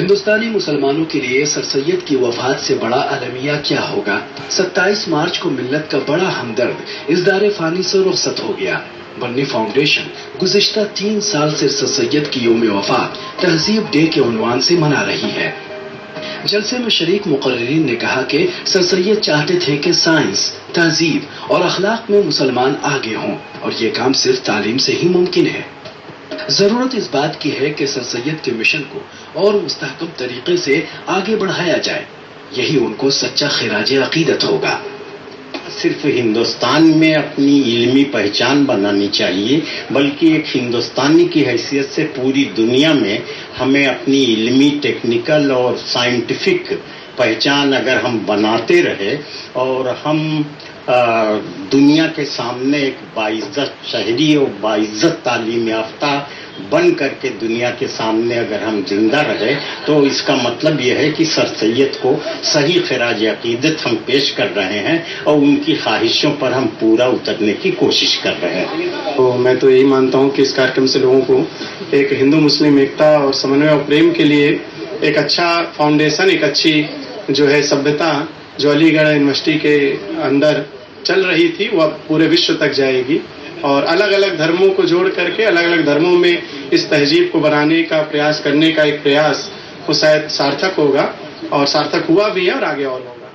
ہندوستانی مسلمانوں کے لیے سر سید کی وفات سے بڑا المیہ کیا ہوگا؟ 27 مارچ کو ملت کا بڑا ہمدرد اس دار فانی سے رخصت ہو گیا۔ بنی فاؤنڈیشن گزشتہ 3 سال سے سر سید کی یوم وفات تہذیب ڈے کے عنوان سے منا رہی ہے۔ جلسے میں شریک مقررین نے کہا کہ سر سید چاہتے تھے کہ سائنس، تہذیب اور اخلاق میں مسلمان آگے ہوں، اور یہ کام صرف تعلیم سے ہی ممکن ہے۔ ضرورت اس بات کی ہے کہ سر سید کے مشن کو اور مستحکم طریقے سے آگے بڑھایا جائے، یہی ان کو سچا خراج عقیدت ہوگا۔ صرف ہندوستان میں اپنی علمی پہچان بنانی چاہیے، بلکہ ایک ہندوستانی کی حیثیت سے پوری دنیا میں ہمیں اپنی علمی، ٹیکنیکل اور سائنٹیفک پہچان اگر ہم بناتے رہے اور ہم دنیا کے سامنے ایک باعزت شہری اور باعزت تعلیم یافتہ بن کر کے دنیا کے سامنے اگر ہم زندہ رہے، تو اس کا مطلب یہ ہے کہ سر سید کو صحیح خراج عقیدت ہم پیش کر رہے ہیں اور ان کی خواہشوں پر ہم پورا اترنے کی کوشش کر رہے ہیں۔ تو میں تو یہی مانتا ہوں کہ اس کارکرم سے لوگوں کو ایک ہندو مسلم ایکتا اور سمنوے اور پریم کے لیے ایک اچھا فاؤنڈیشن، ایک اچھی جو ہے سبھیتا جو علی گڑھ یونیورسٹی کے اندر چل رہی تھی، وہ اب پورے وشو تک جائے گی، اور الگ الگ دھرموں کو جوڑ کر کے الگ الگ دھرموں میں اس تہذیب کو بنانے کا پریاس کرنے کا ایک پریاس وہ شاید سارتھک ہوگا، اور سارتھک ہوا بھی ہے اور آگے اور ہوگا۔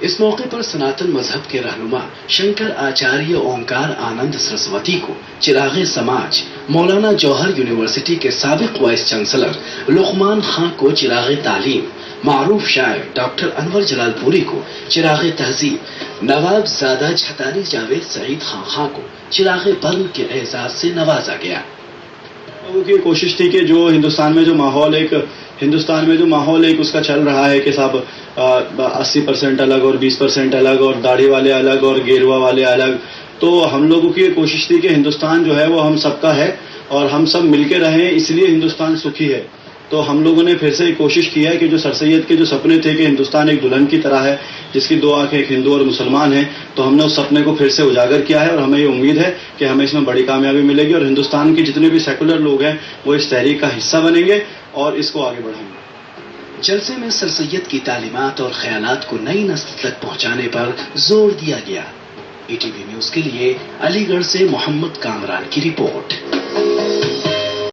اس موقع پر سناتن مذہب کے رہنما شنکر آچاریہ اومکار آنند سرسوتی کو چراغ سماج، مولانا جوہر یونیورسٹی کے سابق وائس چانسلر لقمان خان کو چراغ تعلیم، معروف شاعر ڈاکٹر انور جلال پوری کو چراغ تہذیب، نواب زادہ جھتاری جاوید سعید خان کو چراغ برن کے اعزاز سے نوازا گیا۔ لوگوں کی کوشش تھی کہ جو ہندوستان میں جو ماحول ایک اس کا چل رہا ہے کہ صاحب 80% الگ اور 20% الگ اور داڑھی والے الگ اور گیروا والے الگ، تو ہم لوگوں کی کوشش تھی کہ ہندوستان جو ہے وہ ہم سب کا ہے اور ہم سب مل کے رہیں، اس لیے ہندوستان سکھی ہے۔ تو ہم لوگوں نے پھر سے کوشش کی ہے کہ جو سر سید کے جو سپنے تھے کہ ہندوستان ایک دلہن کی طرح ہے جس کی 2 آنکھیں، ایک ہندو اور مسلمان ہیں، تو ہم نے اس سپنے کو پھر سے اجاگر کیا ہے، اور ہمیں یہ امید ہے کہ ہمیں اس میں بڑی کامیابی ملے گی، اور ہندوستان کے جتنے بھی سیکولر لوگ ہیں وہ اس تحریک کا حصہ بنیں گے اور اس کو آگے بڑھائیں گے۔ جلسے میں سر سید کی تعلیمات اور خیالات کو نئی نسل تک پہنچانے پر زور دیا گیا۔ ETV نیوز کے لیے علی گڑھ سے محمد کامران کی رپورٹ۔